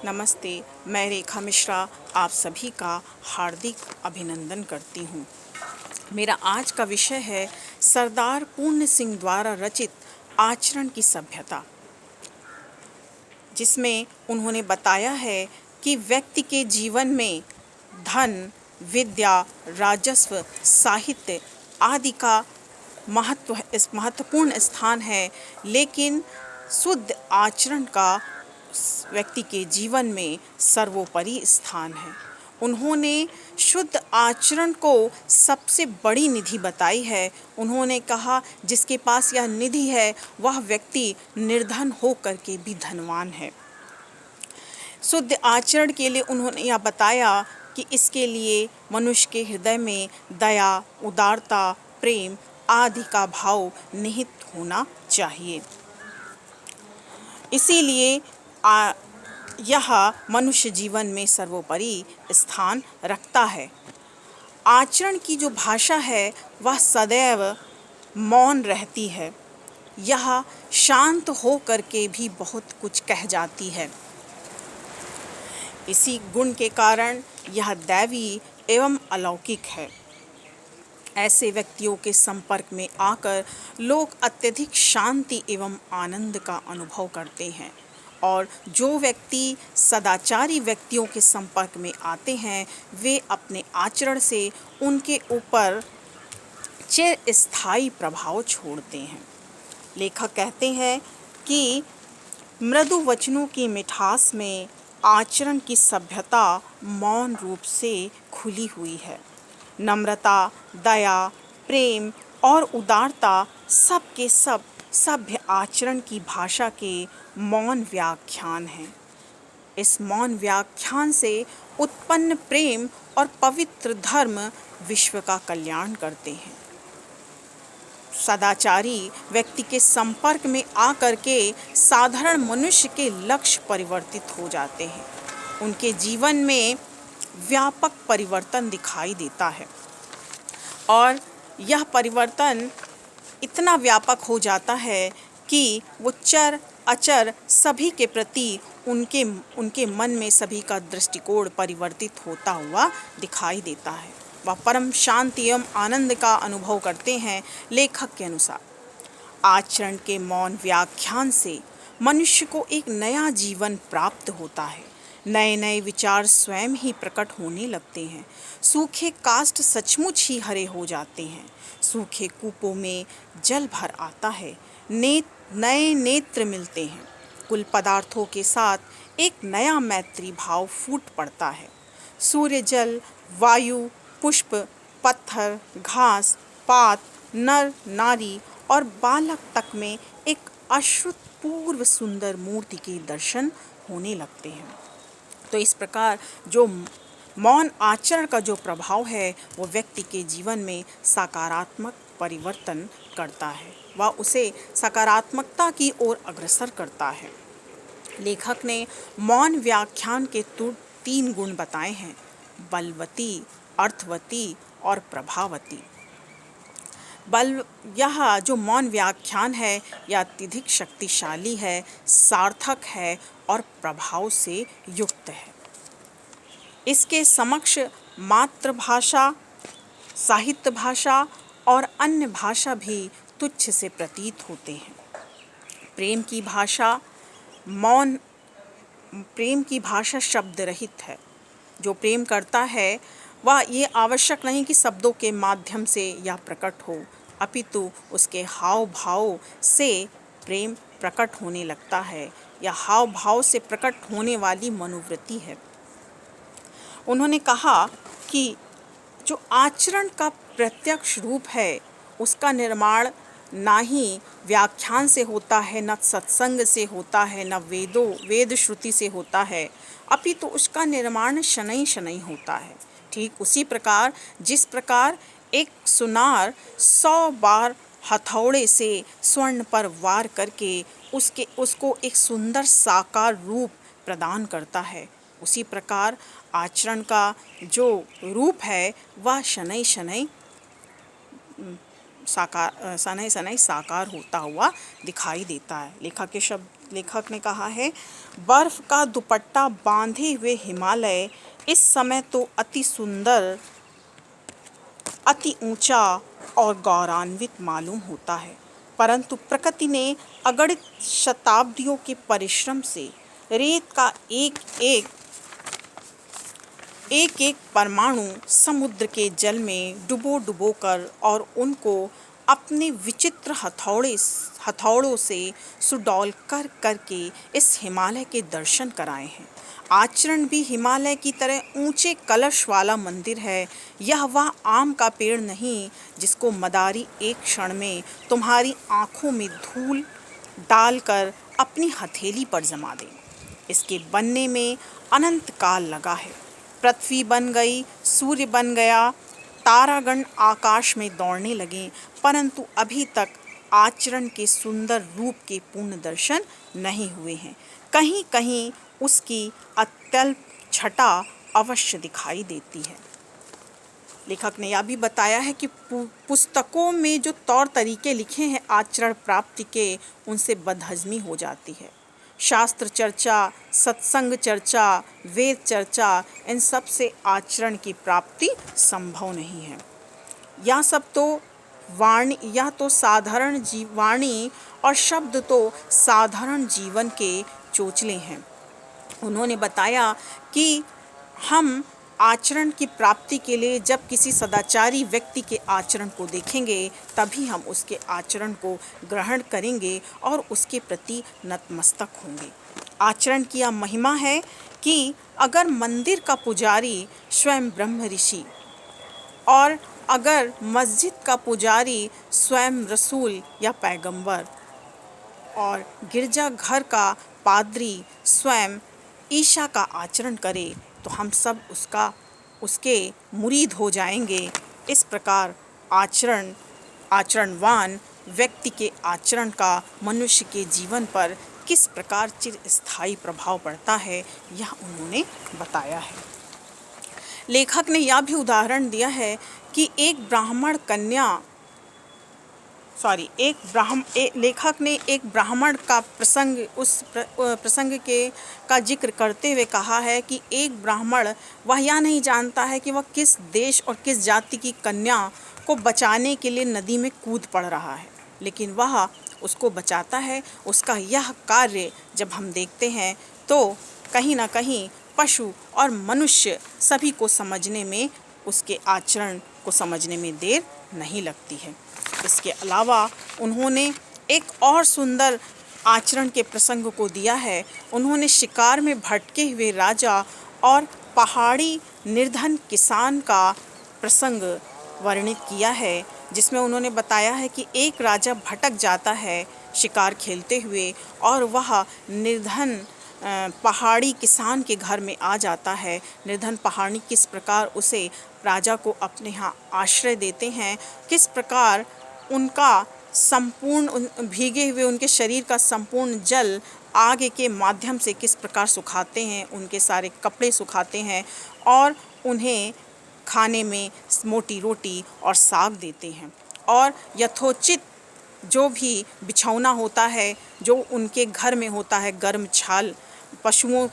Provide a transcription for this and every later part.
नमस्ते, मैं रेखा मिश्रा आप सभी का हार्दिक अभिनंदन करती हूँ। मेरा आज का विषय है सरदार पूर्ण सिंह द्वारा रचित आचरण की सभ्यता, जिसमें उन्होंने बताया है कि व्यक्ति के जीवन में धन, विद्या, राजस्व, साहित्य आदि का महत्वपूर्ण स्थान है, लेकिन शुद्ध आचरण का व्यक्ति के जीवन में सर्वोपरि स्थान है। उन्होंने शुद्ध आचरण को सबसे बड़ी निधि बताई है। उन्होंने कहा जिसके पास यह निधि है वह व्यक्ति निर्धन होकर के भी धनवान है। शुद्ध आचरण के लिए उन्होंने यह बताया कि इसके लिए मनुष्य के हृदय में दया, उदारता, प्रेम आदि का भाव निहित होना चाहिए। इसीलिए यह मनुष्य जीवन में सर्वोपरि स्थान रखता है। आचरण की जो भाषा है वह सदैव मौन रहती है। यह शांत हो करके भी बहुत कुछ कह जाती है। इसी गुण के कारण यह दैवी एवं अलौकिक है। ऐसे व्यक्तियों के संपर्क में आकर लोग अत्यधिक शांति एवं आनंद का अनुभव करते हैं, और जो व्यक्ति सदाचारी व्यक्तियों के संपर्क में आते हैं वे अपने आचरण से उनके ऊपर चिरस्थायी प्रभाव छोड़ते हैं। लेखक कहते हैं कि मृदु वचनों की मिठास में आचरण की सभ्यता मौन रूप से खुली हुई है। नम्रता, दया, प्रेम और उदारता सब के सब सभ्य आचरण की भाषा के मौन व्याख्यान हैं। इस मौन व्याख्यान से उत्पन्न प्रेम और पवित्र धर्म विश्व का कल्याण करते हैं। सदाचारी व्यक्ति के संपर्क में आकर के साधारण मनुष्य के लक्ष्य परिवर्तित हो जाते हैं। उनके जीवन में व्यापक परिवर्तन दिखाई देता है, और यह परिवर्तन इतना व्यापक हो जाता है कि वो चर अचर सभी के प्रति उनके मन में सभी का दृष्टिकोण परिवर्तित होता हुआ दिखाई देता है। वह परम शांति एवं आनंद का अनुभव करते हैं। लेखक के अनुसार आचरण के मौन व्याख्यान से मनुष्य को एक नया जीवन प्राप्त होता है। नए नए विचार स्वयं ही प्रकट होने लगते हैं। सूखे काष्ठ सचमुच ही हरे हो जाते हैं। सूखे कूपों में जल भर आता है। नए नेत्र मिलते हैं। कुल पदार्थों के साथ एक नया मैत्री भाव फूट पड़ता है। सूर्य, जल, वायु, पुष्प, पत्थर, घास, पात, नर, नारी और बालक तक में एक अश्रुतपूर्व सुंदर मूर्ति के दर्शन होने लगते हैं। तो इस प्रकार जो मौन आचरण का जो प्रभाव है वो व्यक्ति के जीवन में सकारात्मक परिवर्तन करता है, वह उसे सकारात्मकता की ओर अग्रसर करता है। लेखक ने मौन व्याख्यान के 3 गुण बताए हैं: बलवती, अर्थवती और प्रभावती। यह जो मौन व्याख्यान है यह अत्यधिक शक्तिशाली है, सार्थक है और प्रभाव से युक्त है। इसके समक्ष मातृभाषा, साहित्य भाषा और अन्य भाषा भी तुच्छ से प्रतीत होते हैं। प्रेम की भाषा शब्द रहित है। जो प्रेम करता है वह ये आवश्यक नहीं कि शब्दों के माध्यम से यह प्रकट हो, अपितु उसके हाव भाव से प्रेम प्रकट होने लगता है। यह हाव भाव से प्रकट होने वाली मनोवृत्ति है। उन्होंने कहा कि जो आचरण का प्रत्यक्ष रूप है उसका निर्माण ना ही व्याख्यान से होता है, न सत्संग से होता है, न वेद श्रुति से होता है, अपितु उसका निर्माण शनैः शनैः होता है। ठीक उसी प्रकार जिस प्रकार एक सुनार 100 बार हथौड़े से स्वर्ण पर वार करके उसको एक सुंदर साकार रूप प्रदान करता है, उसी प्रकार आचरण का जो रूप है वह शनैः शनैः साकार सनई सनई साकार होता हुआ दिखाई देता है। लेखक ने कहा है, बर्फ का दुपट्टा बांधे हुए हिमालय इस समय तो अति सुंदर, अति ऊंचा और गौरवान्वित मालूम होता है, परंतु प्रकृति ने अगणित शताब्दियों के परिश्रम से रेत का एक एक परमाणु समुद्र के जल में डुबो कर और उनको अपने विचित्र हथौड़ों से सुडौल करके इस हिमालय के दर्शन कराए हैं। आचरण भी हिमालय की तरह ऊंचे कलश वाला मंदिर है। यह वह आम का पेड़ नहीं जिसको मदारी एक क्षण में तुम्हारी आंखों में धूल डालकर अपनी हथेली पर जमा दे। इसके बनने में अनंत काल लगा है। पृथ्वी बन गई, सूर्य बन गया, तारागण आकाश में दौड़ने लगे, परंतु अभी तक आचरण के सुंदर रूप के पूर्ण दर्शन नहीं हुए हैं। कहीं कहीं उसकी अत्यल्प छटा अवश्य दिखाई देती है। लेखक ने यह भी बताया है कि पुस्तकों में जो तौर तरीके लिखे हैं आचरण प्राप्ति के, उनसे बदहजमी हो जाती है। शास्त्र चर्चा, सत्संग चर्चा, वेद चर्चा, इन सब से आचरण की प्राप्ति संभव नहीं है। यह तो साधारण वाणी और शब्द तो साधारण जीवन के चोचले हैं। उन्होंने बताया कि हम आचरण की प्राप्ति के लिए जब किसी सदाचारी व्यक्ति के आचरण को देखेंगे तभी हम उसके आचरण को ग्रहण करेंगे और उसके प्रति नतमस्तक होंगे। आचरण की यह महिमा है कि अगर मंदिर का पुजारी स्वयं ब्रह्म ऋषि और अगर मस्जिद का पुजारी स्वयं रसूल या पैगंबर और गिरजा घर का पादरी स्वयं ईशा का आचरण करे तो हम सब उसके मुरीद हो जाएंगे। इस प्रकार आचरणवान व्यक्ति के आचरण का मनुष्य के जीवन पर किस प्रकार चिरस्थायी प्रभाव पड़ता है, यह उन्होंने बताया है। लेखक ने यह भी उदाहरण दिया है कि लेखक ने एक ब्राह्मण का प्रसंग का जिक्र करते हुए कहा है कि एक ब्राह्मण वह यह नहीं जानता है कि वह किस देश और किस जाति की कन्या को बचाने के लिए नदी में कूद पड़ रहा है, लेकिन वह उसको बचाता है। उसका यह कार्य जब हम देखते हैं तो कहीं ना कहीं पशु और मनुष्य सभी को समझने में, उसके आचरण को समझने में देर नहीं लगती है। इसके अलावा उन्होंने एक और सुंदर आचरण के प्रसंग को दिया है। उन्होंने शिकार में भटके हुए राजा और पहाड़ी निर्धन किसान का प्रसंग वर्णित किया है, जिसमें उन्होंने बताया है कि एक राजा भटक जाता है शिकार खेलते हुए और वह निर्धन पहाड़ी किसान के घर में आ जाता है। निर्धन पहाड़ी किस प्रकार उसे राजा को अपने यहाँ आश्रय देते हैं, किस प्रकार उनका संपूर्ण भीगे हुए उनके शरीर का संपूर्ण जल आग के माध्यम से किस प्रकार सुखाते हैं, उनके सारे कपड़े सुखाते हैं और उन्हें खाने में मोटी रोटी और साग देते हैं और यथोचित जो भी बिछौना होता है, जो उनके घर में होता है, गर्म छाल, पशुओं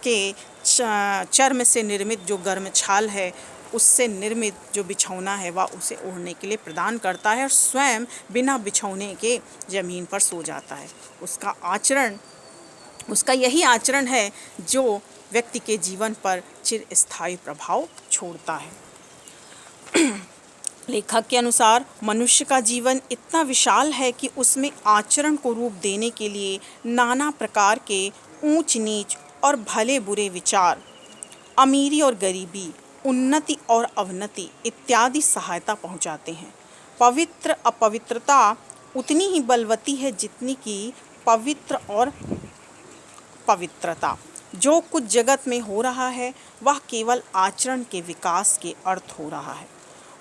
के चर्म से निर्मित जो गर्म छाल है, उससे निर्मित जो बिछौना है वह उसे ओढ़ने के लिए प्रदान करता है और स्वयं बिना बिछौने के ज़मीन पर सो जाता है। उसका यही आचरण है जो व्यक्ति के जीवन पर चिरस्थायी प्रभाव छोड़ता है। लेखक के अनुसार मनुष्य का जीवन इतना विशाल है कि उसमें आचरण को रूप देने के लिए नाना प्रकार के ऊंच नीच और भले बुरे विचार, अमीरी और गरीबी, उन्नति और अवनति इत्यादि सहायता पहुंचाते हैं। पवित्र अपवित्रता उतनी ही बलवती है जितनी कि पवित्र और पवित्रता। जो कुछ जगत में हो रहा है वह केवल आचरण के विकास के अर्थ हो रहा है।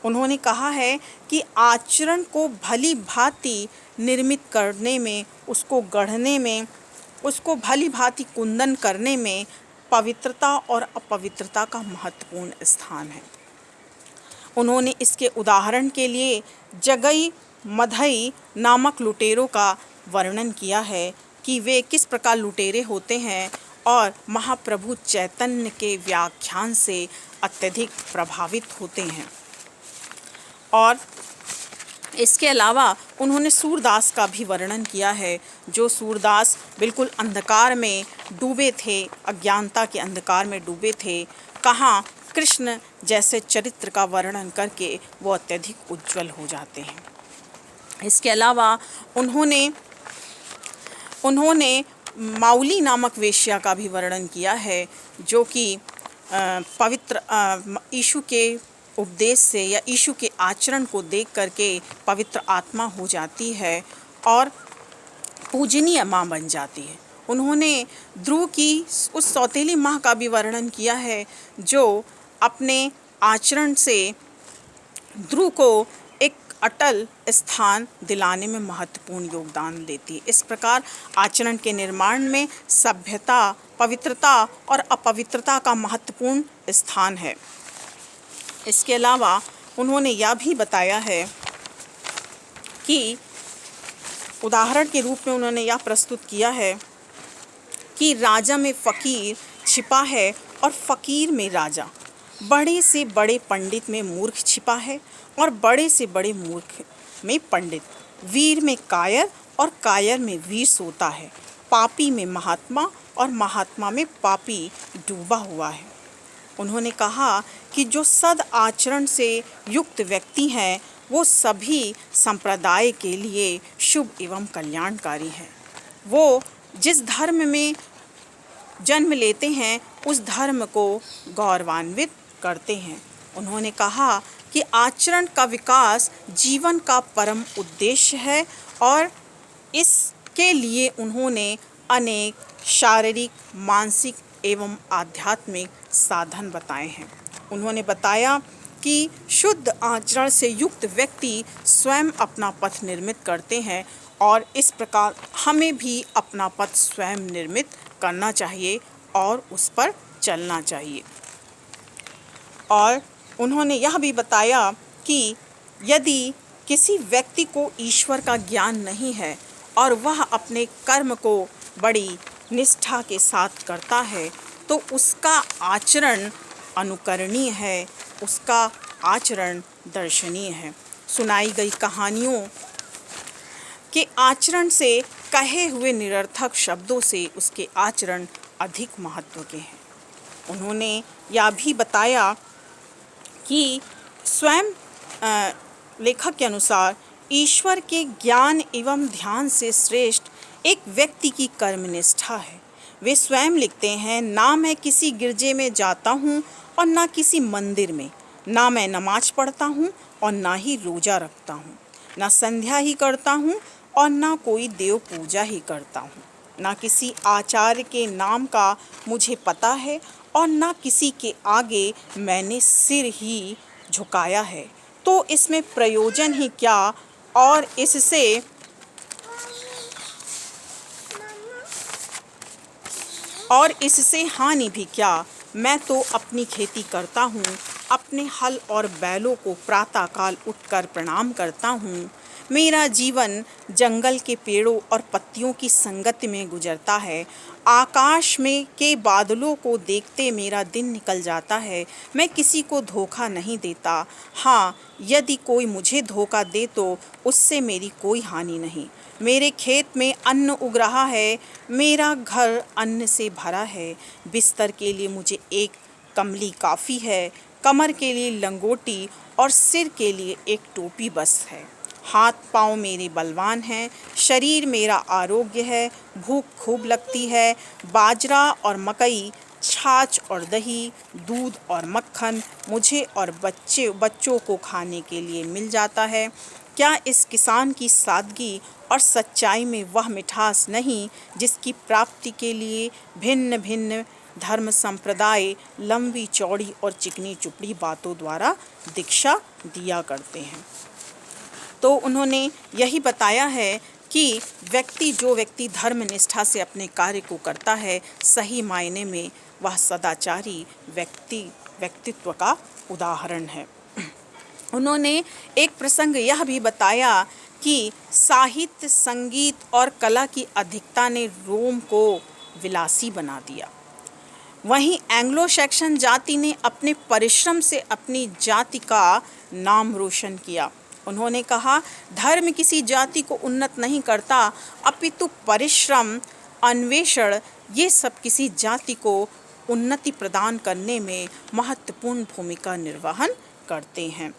उन्होंने कहा है कि आचरण को भली भांति निर्मित करने में, उसको गढ़ने में, उसको भली भांति कुंदन करने में पवित्रता और अपवित्रता का महत्वपूर्ण स्थान है। उन्होंने इसके उदाहरण के लिए जगई मदई नामक लुटेरों का वर्णन किया है कि वे किस प्रकार लुटेरे होते हैं और महाप्रभु चैतन्य के व्याख्यान से अत्यधिक प्रभावित होते हैं। और इसके अलावा उन्होंने सूरदास का भी वर्णन किया है, जो सूरदास बिल्कुल अंधकार में डूबे थे, अज्ञानता के अंधकार में डूबे थे। कहाँ कृष्ण जैसे चरित्र का वर्णन करके वो अत्यधिक उज्जवल हो जाते हैं। इसके अलावा उन्होंने माउली नामक वेश्या का भी वर्णन किया है, जो कि पवित्र यीशु के उपदेश से या यीशु के आचरण को देख करके पवित्र आत्मा हो जाती है और पूजनीय माँ बन जाती है। उन्होंने ध्रुव की उस सौतेली माँ का भी वर्णन किया है, जो अपने आचरण से ध्रुव को एक अटल स्थान दिलाने में महत्वपूर्ण योगदान देती है। इस प्रकार आचरण के निर्माण में सभ्यता, पवित्रता और अपवित्रता का महत्वपूर्ण स्थान है। इसके अलावा उन्होंने यह भी बताया है कि उदाहरण के रूप में उन्होंने यह प्रस्तुत किया है कि राजा में फ़कीर छिपा है और फ़कीर में राजा, बड़े से बड़े पंडित में मूर्ख छिपा है और बड़े से बड़े मूर्ख में पंडित, वीर में कायर और कायर में वीर सोता है, पापी में महात्मा और महात्मा में पापी डूबा हुआ है। उन्होंने कहा कि जो सद आचरण से युक्त व्यक्ति हैं वो सभी संप्रदाय के लिए शुभ एवं कल्याणकारी हैं। वो जिस धर्म में जन्म लेते हैं उस धर्म को गौरवान्वित करते हैं। उन्होंने कहा कि आचरण का विकास जीवन का परम उद्देश्य है और इसके लिए उन्होंने अनेक शारीरिक, मानसिक एवं आध्यात्मिक साधन बताए हैं। उन्होंने बताया कि शुद्ध आचरण से युक्त व्यक्ति स्वयं अपना पथ निर्मित करते हैं और इस प्रकार हमें भी अपना पथ स्वयं निर्मित करना चाहिए और उस पर चलना चाहिए। और उन्होंने यह भी बताया कि यदि किसी व्यक्ति को ईश्वर का ज्ञान नहीं है और वह अपने कर्म को बड़ी निष्ठा के साथ करता है तो उसका आचरण अनुकरणीय है, उसका आचरण दर्शनीय है। सुनाई गई कहानियों के आचरण से कहे हुए निरर्थक शब्दों से उसके आचरण अधिक महत्व के हैं। उन्होंने यह भी बताया कि स्वयं लेखक के अनुसार ईश्वर के ज्ञान एवं ध्यान से श्रेष्ठ एक व्यक्ति की कर्मनिष्ठा है। वे स्वयं लिखते हैं, ना मैं किसी गिरजे में जाता हूँ और ना किसी मंदिर में, ना मैं नमाज पढ़ता हूँ और ना ही रोज़ा रखता हूँ, ना संध्या ही करता हूँ और ना कोई देव पूजा ही करता हूँ, ना किसी आचार्य के नाम का मुझे पता है और ना किसी के आगे मैंने सिर ही झुकाया है, तो इसमें प्रयोजन ही क्या और इससे हानि भी क्या। मैं तो अपनी खेती करता हूँ, अपने हल और बैलों को प्रातःकाल उठकर प्रणाम करता हूँ। मेरा जीवन जंगल के पेड़ों और पत्तियों की संगति में गुजरता है। आकाश में के बादलों को देखते मेरा दिन निकल जाता है। मैं किसी को धोखा नहीं देता। हाँ, यदि कोई मुझे धोखा दे तो उससे मेरी कोई हानि नहीं। मेरे खेत में अन्न उग रहा है, मेरा घर अन्न से भरा है। बिस्तर के लिए मुझे एक कमली काफ़ी है, कमर के लिए लंगोटी और सिर के लिए एक टोपी बस है। हाथ पाँव मेरे बलवान हैं, शरीर मेरा आरोग्य है, भूख खूब लगती है। बाजरा और मकई, छाछ और दही, दूध और मक्खन मुझे और बच्चों को खाने के लिए मिल जाता है। क्या इस किसान की सादगी और सच्चाई में वह मिठास नहीं जिसकी प्राप्ति के लिए भिन्न भिन्न धर्म संप्रदाय लंबी चौड़ी और चिकनी चुपड़ी बातों द्वारा दीक्षा दिया करते हैं। तो उन्होंने यही बताया है कि जो व्यक्ति धर्म निष्ठा से अपने कार्य को करता है, सही मायने में वह सदाचारी व्यक्तित्व का उदाहरण है। उन्होंने एक प्रसंग यह भी बताया कि साहित्य, संगीत और कला की अधिकता ने रोम को विलासी बना दिया। वहीं एंग्लो सैक्सन जाति ने अपने परिश्रम से अपनी जाति का नाम रोशन किया। उन्होंने कहा, धर्म किसी जाति को उन्नत नहीं करता, अपितु परिश्रम, अन्वेषण ये सब किसी जाति को उन्नति प्रदान करने में महत्वपूर्ण भूमिका निर्वहन करते हैं।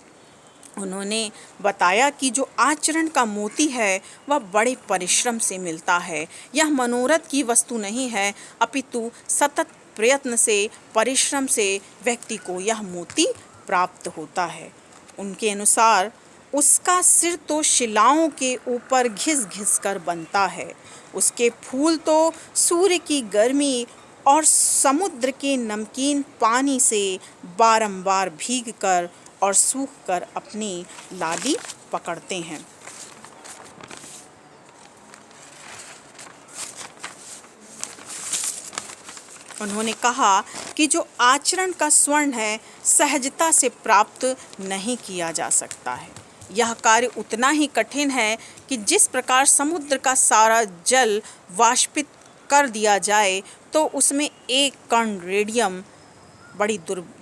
उन्होंने बताया कि जो आचरण का मोती है वह बड़े परिश्रम से मिलता है। यह मनोरथ की वस्तु नहीं है, अपितु सतत प्रयत्न से, परिश्रम से व्यक्ति को यह मोती प्राप्त होता है। उनके अनुसार उसका सिर तो शिलाओं के ऊपर घिस घिस कर बनता है, उसके फूल तो सूर्य की गर्मी और समुद्र के नमकीन पानी से बारंबार भीग कर और सूख कर अपनी लाली पकड़ते हैं। उन्होंने कहा कि जो आचरण का स्वर्ण है, सहजता से प्राप्त नहीं किया जा सकता है। यह कार्य उतना ही कठिन है कि जिस प्रकार समुद्र का सारा जल वाष्पित कर दिया जाए तो उसमें एक कण रेडियम बड़ी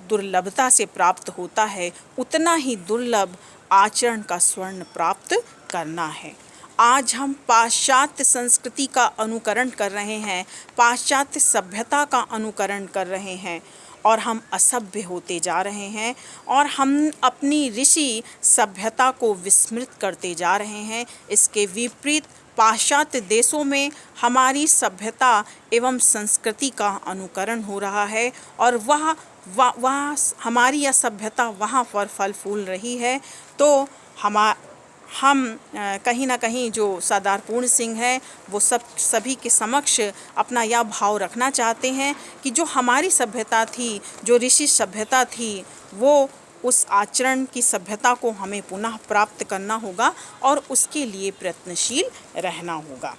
दुर्लभता से प्राप्त होता है, उतना ही दुर्लभ आचरण का स्वर्ण प्राप्त करना है। आज हम पाश्चात्य संस्कृति का अनुकरण कर रहे हैं, पाश्चात्य सभ्यता का अनुकरण कर रहे हैं और हम असभ्य होते जा रहे हैं और हम अपनी ऋषि सभ्यता को विस्मृत करते जा रहे हैं। इसके विपरीत पाश्चात्य देशों में हमारी सभ्यता एवं संस्कृति का अनुकरण हो रहा है और वह हमारी यह सभ्यता वहाँ पर फल फूल रही है। तो हम कहीं ना कहीं जो सरदार पूर्ण सिंह है वो सभी के समक्ष अपना यह भाव रखना चाहते हैं कि जो हमारी सभ्यता थी, जो ऋषि सभ्यता थी, वो उस आचरण की सभ्यता को हमें पुनः प्राप्त करना होगा और उसके लिए प्रयत्नशील रहना होगा।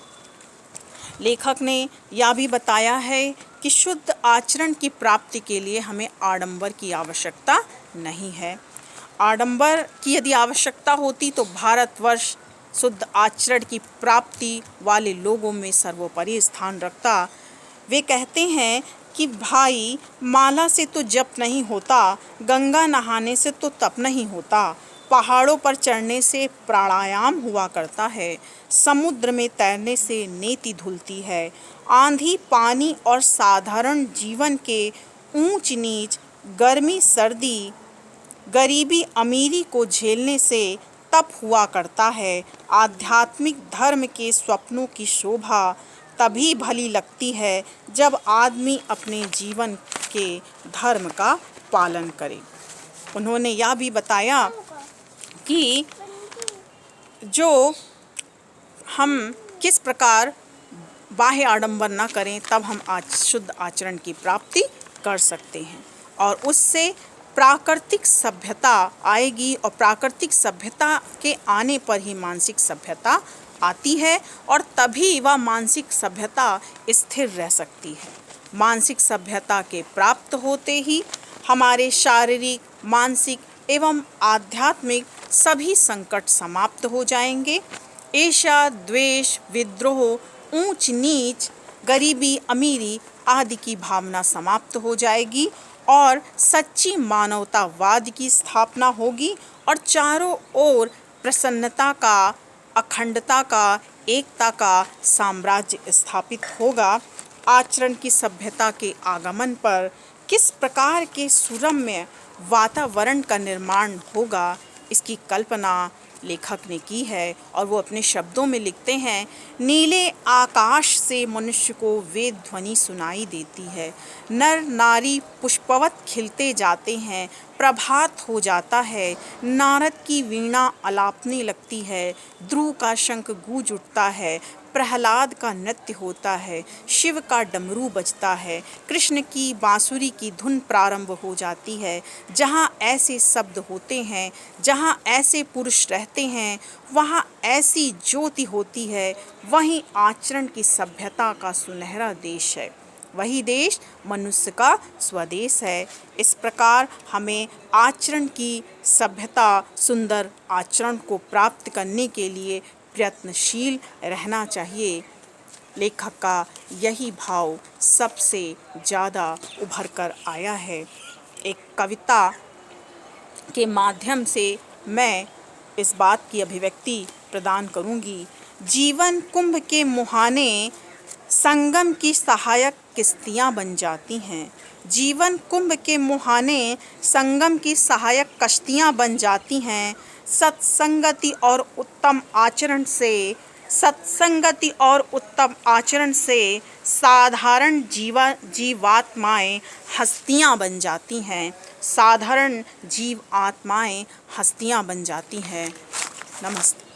लेखक ने यह भी बताया है कि शुद्ध आचरण की प्राप्ति के लिए हमें आडंबर की आवश्यकता नहीं है। आडंबर की यदि आवश्यकता होती तो भारतवर्ष शुद्ध आचरण की प्राप्ति वाले लोगों में सर्वोपरि स्थान रखता। वे कहते हैं कि भाई, माला से तो जप नहीं होता, गंगा नहाने से तो तप नहीं होता, पहाड़ों पर चढ़ने से प्राणायाम हुआ करता है, समुद्र में तैरने से नेति धुलती है, आंधी पानी और साधारण जीवन के ऊंच नीच, गर्मी सर्दी, गरीबी अमीरी को झेलने से तप हुआ करता है। आध्यात्मिक धर्म के स्वप्नों की शोभा तभी भली लगती है जब आदमी अपने जीवन के धर्म का पालन करे। उन्होंने यह भी बताया कि जो हम किस प्रकार बाह्य आडंबर न करें तब हम शुद्ध आचरण की प्राप्ति कर सकते हैं और उससे प्राकृतिक सभ्यता आएगी और प्राकृतिक सभ्यता के आने पर ही मानसिक सभ्यता आती है और तभी वह मानसिक सभ्यता स्थिर रह सकती है। मानसिक सभ्यता के प्राप्त होते ही हमारे शारीरिक, मानसिक एवं आध्यात्मिक सभी संकट समाप्त हो जाएंगे। ईर्ष्या, द्वेष, विद्रोह, ऊंच नीच, गरीबी, अमीरी आदि की भावना समाप्त हो जाएगी और सच्ची मानवतावाद की स्थापना होगी और चारों ओर प्रसन्नता का, अखंडता का, एकता का साम्राज्य स्थापित होगा। आचरण की सभ्यता के आगमन पर किस प्रकार के सुरम्य वातावरण का निर्माण होगा, इसकी कल्पना लेखक ने की है और वो अपने शब्दों में लिखते हैं। नीले आकाश से मनुष्य को वेद ध्वनि सुनाई देती है, नर नारी पुष्पवत खिलते जाते हैं, प्रभात हो जाता है, नारद की वीणा अलापने लगती है, ध्रुव का शंख गूंज उठता है, प्रहलाद का नृत्य होता है, शिव का डमरू बजता है, कृष्ण की बांसुरी की धुन प्रारंभ हो जाती है। जहाँ ऐसे शब्द होते हैं, जहाँ ऐसे पुरुष रहते हैं, वहाँ ऐसी ज्योति होती है, वहीं आचरण की सभ्यता का सुनहरा देश है। वही देश मनुष्य का स्वदेश है। इस प्रकार हमें आचरण की सभ्यता, सुंदर आचरण को प्राप्त करने के लिए प्रयत्नशील रहना चाहिए। लेखक का यही भाव सबसे ज़्यादा उभर कर आया है। एक कविता के माध्यम से मैं इस बात की अभिव्यक्ति प्रदान करूंगी। जीवन कुंभ के मुहाने संगम की सहायक किश्तियाँ बन जाती हैं। जीवन कुंभ के मुहाने संगम की सहायक कश्तियाँ बन जाती हैं। सत्संगति और उत्तम आचरण से साधारण जीवात्माएं हस्तियाँ बन जाती हैं। साधारण जीव आत्माएं हस्तियाँ बन जाती हैं। नमस्ते।